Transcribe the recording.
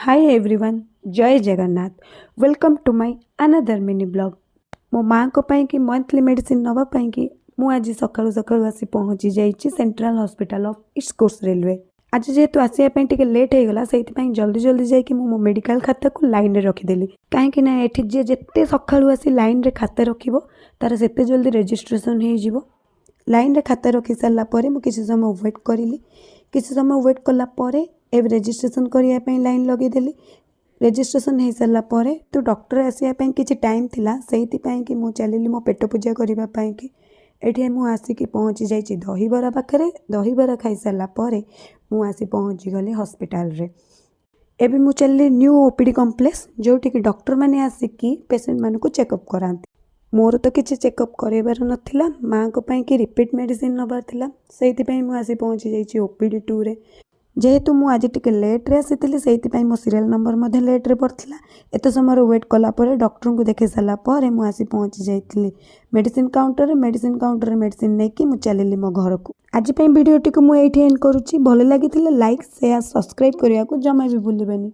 हाय everyone जय Jagannath welcome to my another mini blog मो माँ को पाई कि मंथली मेडिसिन नवा पाई कि मु आज सकाळु सकाळु आसी पहुँची जाइछि Central Hospital of East Coast Railway. आज जेहेतु आसिया पाई टिके लेट हो गला सेति पाई जल्दी जल्दी जाइकि मो मेडिकल खाता को लाइन रे रखिदेली काहेकि ना एठी जे जेते सकाळु आसी लाइन रे खाता रखिबो तार सेते जल्दी रजिस्ट्रेशन हो जिवो। लाइन रे खाता रखि सारला परे मु किछि समय वेट करिली। किछि समय वेट कला परे एब रजिस्ट्रेशन करिया पई लाइन लगे देली। रजिस्ट्रेशन हो सारला परे तो डॉक्टर आसिया पई किछि टाइम थिला सेति पई कि मु चलिली मो पेट पूजा करिबा पई कि एठी मु आसिकी पहुँची जाइछि दहीबरा पाखरे। दहीबरा खाई सारला परे मु आसी पहुँची गली हॉस्पिटल रे। एबे मु चलिली न्यू ओपीडी कॉम्प्लेक्स जोठी कि डॉक्टर माने आसिकी पेशेंट मानकु चेकअप करांती। मोर तो किसी चेकअप करार नाला माँ को कि रिपीट मेडिसिन नबार थिला सेइथिपाई मु आसी पहुँची जाइछि ओपीडी 2 रे। जेहेतु मु आज टिके लेट रे आसीथिली सेइथिपाई मो सीरियल नंबर मध्ये लेट रे पड़थिला। एते समय वेट कला परे डॉक्टर को देखे सारा परे मु आसी पहुँची जाइथिली मेडिसिन काउंटर रे। मेडिसिन काउंटर रे मेडिसिन नेकी मु चलिली मो घर को। आज पई वीडियो टिके मु एठी एंड करूछि। भल लागिथिले लाइक शेयर सब्सक्राइब करिया को जमा भी भूलिबेनी।